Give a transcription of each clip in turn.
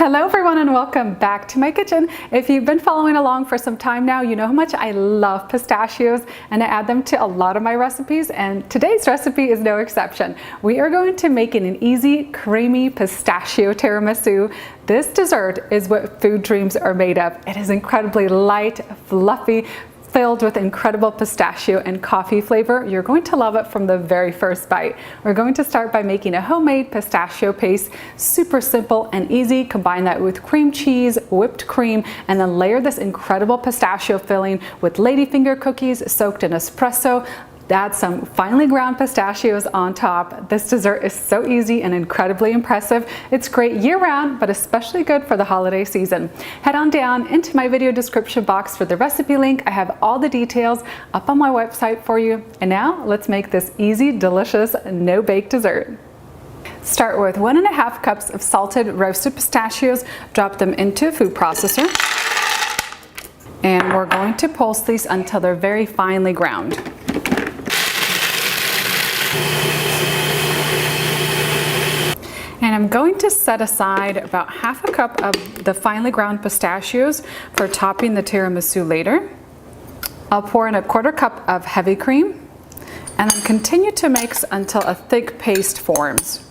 Hello everyone and welcome back to my kitchen. If you've been following along for some time now, you know how much I love pistachios and I add them to a lot of my recipes, and today's recipe is no exception. We are going to make an easy, creamy pistachio tiramisu. This dessert is what food dreams are made of. It is incredibly light, fluffy, filled with incredible pistachio and coffee flavor. You're going to love it from the very first bite. We're going to start by making a homemade pistachio paste. Super simple and easy. Combine that with cream cheese, whipped cream, and then layer this incredible pistachio filling with ladyfinger cookies soaked in espresso. Add some finely ground pistachios on top. This dessert is so easy and incredibly impressive. It's great year-round, but especially good for the holiday season. Head on down into my video description box for the recipe link. I have all the details up on my website for you. And now let's make this easy, delicious, no-bake dessert. Start with 1.5 cups of salted roasted pistachios. Drop them into a food processor. And we're going to pulse these until they're very finely ground. And I'm going to set aside about 1/2 cup of the finely ground pistachios for topping the tiramisu later. I'll pour in 1/4 cup of heavy cream and then continue to mix until a thick paste forms.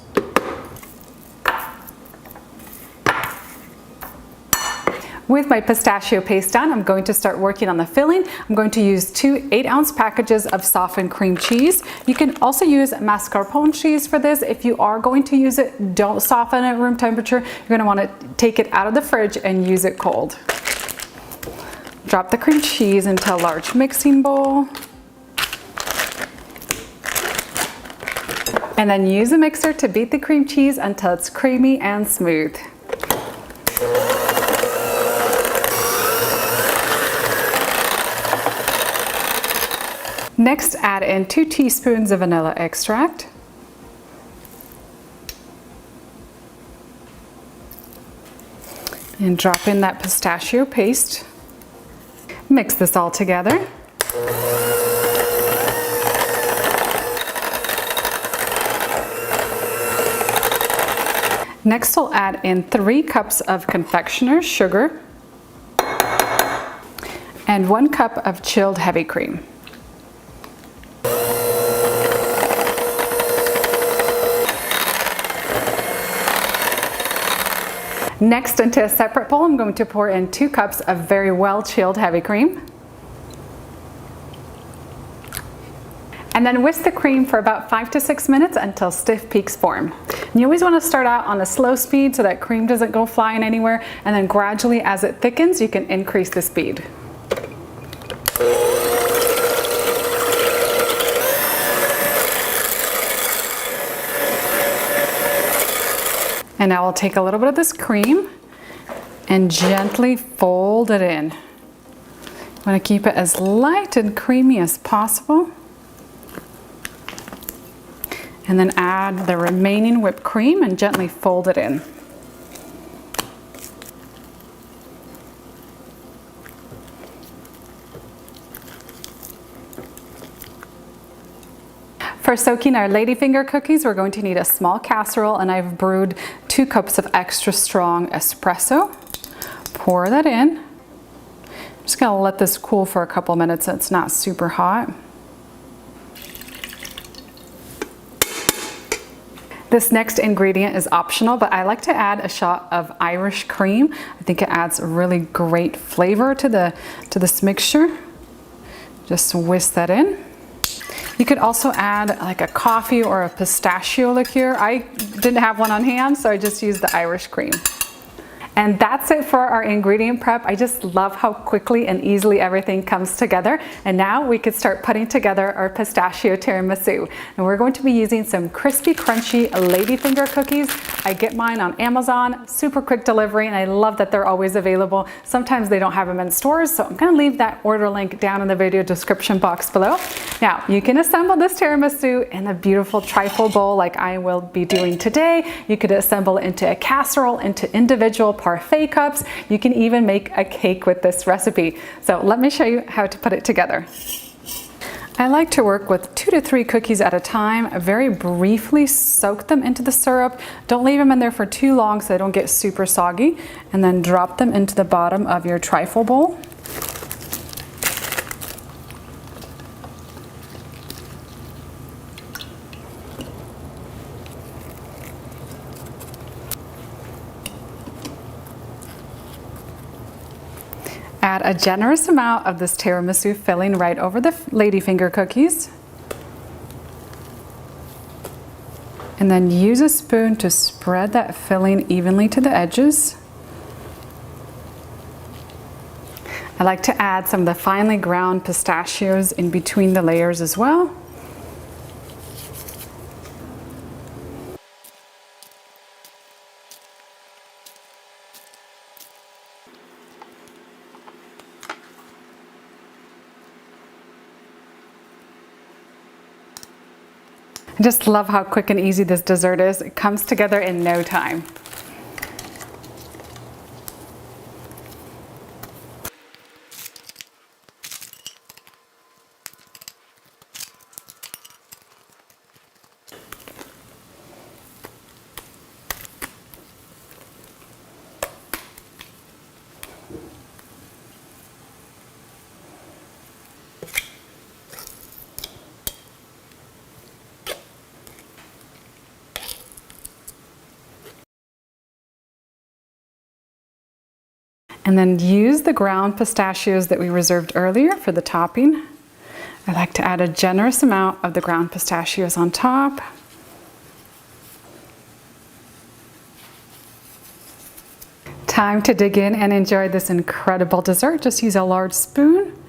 With my pistachio paste done, I'm going to start working on the filling. I'm going to use 2 8-ounce packages of softened cream cheese. You can also use mascarpone cheese for this. If you are going to use it, don't soften it at room temperature. You're going to want to take it out of the fridge and use it cold. Drop the cream cheese into a large mixing bowl. And then use a mixer to beat the cream cheese until it's creamy and smooth. Next, add in 2 teaspoons of vanilla extract. And drop in that pistachio paste. Mix this all together. Next, we'll add in 3 cups of confectioner's sugar and 1 cup of chilled heavy cream. Next, into a separate bowl, I'm going to pour in 2 cups of very well chilled heavy cream. And then whisk the cream for about 5 to 6 minutes until stiff peaks form. And you always want to start out on a slow speed so that cream doesn't go flying anywhere, and then gradually as it thickens, you can increase the speed. And now we'll take a little bit of this cream and gently fold it in. You want to keep it as light and creamy as possible. And then add the remaining whipped cream and gently fold it in. For soaking our ladyfinger cookies, we're going to need a small casserole, and I've brewed 2 cups of extra strong espresso. Pour that in. I'm just going to let this cool for a couple minutes so it's not super hot. This next ingredient is optional, but I like to add a shot of Irish cream. I think it adds a really great flavor to this mixture. Just whisk that in. You could also add like a coffee or a pistachio liqueur. I didn't have one on hand, so I just used the Irish cream. And that's it for our ingredient prep. I just love how quickly and easily everything comes together. And now we could start putting together our pistachio tiramisu. And we're going to be using some crispy, crunchy ladyfinger cookies. I get mine on Amazon, super quick delivery, and I love that they're always available. Sometimes they don't have them in stores, so I'm gonna leave that order link down in the video description box below. Now, you can assemble this tiramisu in a beautiful trifle bowl like I will be doing today. You could assemble it into a casserole, into individual parfait cups. You can even make a cake with this recipe. So let me show you how to put it together. I like to work with 2 to 3 cookies at a time. Very briefly soak them into the syrup. Don't leave them in there for too long so they don't get super soggy. And then drop them into the bottom of your trifle bowl. Add a generous amount of this tiramisu filling right over the ladyfinger cookies. And then use a spoon to spread that filling evenly to the edges. I like to add some of the finely ground pistachios in between the layers as well. I just love how quick and easy this dessert is. It comes together in no time. And then use the ground pistachios that we reserved earlier for the topping. I like to add a generous amount of the ground pistachios on top. Time to dig in and enjoy this incredible dessert. Just use a large spoon.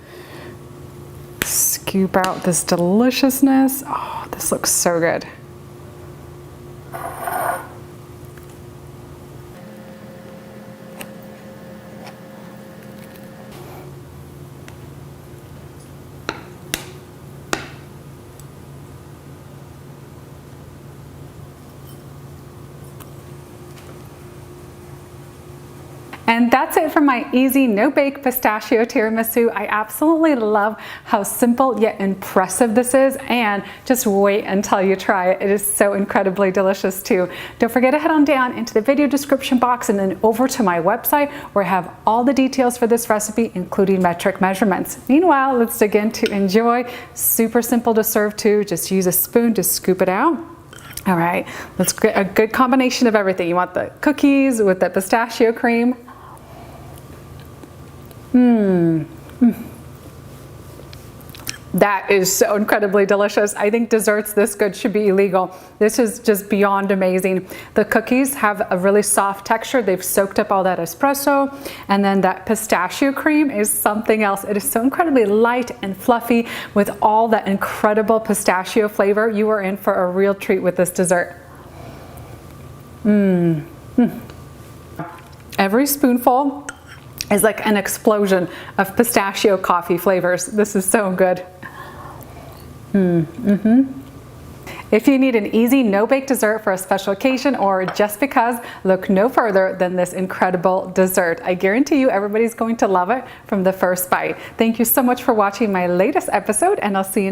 Scoop out this deliciousness. Oh, this looks so good. And that's it for my easy no-bake pistachio tiramisu. I absolutely love how simple yet impressive this is, and just wait until you try it. It is so incredibly delicious too. Don't forget to head on down into the video description box and then over to my website where I have all the details for this recipe, including metric measurements. Meanwhile, let's dig in to enjoy. Super simple to serve too. Just use a spoon to scoop it out. All right, let's get a good combination of everything. You want the cookies with the pistachio cream. That is so incredibly delicious. I think desserts this good should be illegal. This is just beyond amazing. The cookies have a really soft texture. They've soaked up all that espresso, and then that pistachio cream is something else. It is so incredibly light and fluffy with all that incredible pistachio flavor. You are in for a real treat with this dessert. Every spoonful is like an explosion of pistachio coffee flavors. This is so good. If you need an easy no-bake dessert for a special occasion or just because, look no further than this incredible dessert. I guarantee you everybody's going to love it from the first bite. Thank you so much for watching my latest episode, and I'll see you